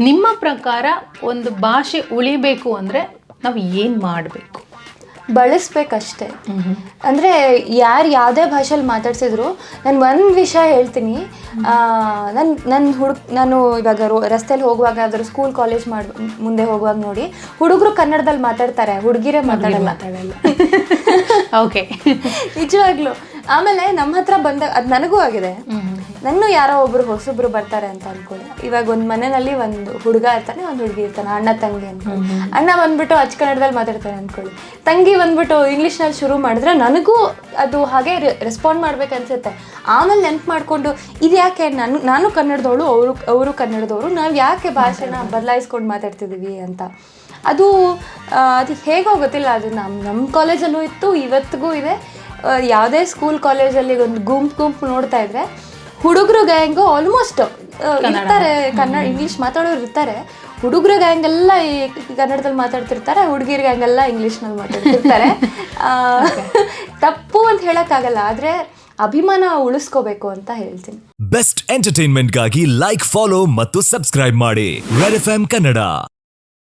ನಿಮ್ಮ ಪ್ರಕಾರ ಒಂದು ಭಾಷೆ ಉಳಿಬೇಕು ಅಂದರೆ ನಾವು ಏನು ಮಾಡಬೇಕು? ಬಳಸ್ಬೇಕಷ್ಟೆ. ಅಂದರೆ ಯಾರು ಯಾವುದೇ ಭಾಷೆಯಲ್ಲಿ ಮಾತಾಡ್ಸಿದ್ರು ನಾನು ಒಂದು ವಿಷಯ ಹೇಳ್ತೀನಿ. ನಾನು ಇವಾಗ ರಸ್ತೆಯಲ್ಲಿ ಹೋಗುವಾಗ ಅದ್ರ ಸ್ಕೂಲ್ ಕಾಲೇಜ್ ಮುಂದೆ ಹೋಗುವಾಗ ನೋಡಿ, ಹುಡುಗರು ಕನ್ನಡದಲ್ಲಿ ಮಾತಾಡ್ತಾರೆ, ಹುಡುಗಿರೇ ಮಾತಾಡಲ್ಲ. ಓಕೆ, ನಿಜವಾಗ್ಲೂ. ಆಮೇಲೆ ನಮ್ಮ ಹತ್ರ ಬಂದಾಗ ಅದು ನನಗೂ ಆಗಿದೆ. ನನ್ನ ಯಾರೋ ಒಬ್ರು ಹೊಸಬ್ರು ಬರ್ತಾರೆ ಅಂತ ಅನ್ಕೊಳ್ಳಿ. ಇವಾಗ ಒಂದು ಮನೆಯಲ್ಲಿ ಒಂದು ಹುಡುಗ ಇರ್ತಾನೆ, ಒಂದು ಹುಡುಗಿ ಇರ್ತಾನೆ, ಅಣ್ಣ ತಂಗಿ ಅನ್ಕೊಳ್ಳಿ. ಅಣ್ಣ ಬಂದ್ಬಿಟ್ಟು ಅಚ್ಚ ಕನ್ನಡದಲ್ಲಿ ಮಾತಾಡ್ತಾನೆ ಅನ್ಕೊಳ್ಳಿ, ತಂಗಿ ಬಂದ್ಬಿಟ್ಟು ಇಂಗ್ಲೀಷ್ನಲ್ಲಿ ಶುರು ಮಾಡಿದ್ರೆ ನನಗೂ ಅದು ಹಾಗೆ ರೆಸ್ಪಾಂಡ್ ಮಾಡ್ಬೇಕು ಅನ್ಸುತ್ತೆ. ಆಮೇಲೆ ನೆನ್ಪು ಮಾಡಿಕೊಂಡು ಇದು ಯಾಕೆ ನಾನು ಕನ್ನಡದವಳು, ಅವರು ಕನ್ನಡದವರು, ನಾವು ಯಾಕೆ ಭಾಷೆನ ಬದಲಾಯಿಸ್ಕೊಂಡು ಮಾತಾಡ್ತಿದ್ದೀವಿ ಅಂತ. ಅದು ಹೇಗೋ ಗೊತ್ತಿಲ್ಲ. ಅದು ನಮ್ಮ ಕಾಲೇಜಲ್ಲೂ ಇತ್ತು, ಇವತ್ತಿಗೂ ಇದೆ. ಯಾವುದೇ ಸ್ಕೂಲ್ ಕಾಲೇಜಲ್ಲಿ ಒಂದು ಗುಂಪು ನೋಡ್ತಾ ಇದ್ರೆ ಹುಡುಗರು ಗ್ಯಾಂಗು ಆಲ್ಮೋಸ್ಟ್ ಇರ್ತಾರೆ, ಇಂಗ್ಲೀಷ್ ಮಾತಾಡೋರು ಇರ್ತಾರೆ. ಹುಡುಗರ ಗ್ಯಾಂಗೆಲ್ಲ ಈ ಕನ್ನಡದಲ್ಲಿ ಮಾತಾಡ್ತಿರ್ತಾರೆ, ಹುಡುಗಿರ ಗ್ಯಾಂಗೆಲ್ಲ ಇಂಗ್ಲೀಷ್ನಲ್ಲಿ ಮಾತಾಡ್ತಿರ್ತಾರೆ. ತಪ್ಪು ಅಂತ ಹೇಳೋಕ್ಕಾಗಲ್ಲ, ಆದರೆ ಅಭಿಮಾನ ಉಳಿಸ್ಕೋಬೇಕು ಅಂತ ಹೇಳ್ತೀನಿ. ಬೆಸ್ಟ್ ಎಂಟರ್ಟೈನ್ಮೆಂಟ್ಗಾಗಿ ಲೈಕ್, ಫಾಲೋ ಮತ್ತು ಸಬ್ಸ್ಕ್ರೈಬ್ ಮಾಡಿ ರೆಡ್ FM ಕನ್ನಡ.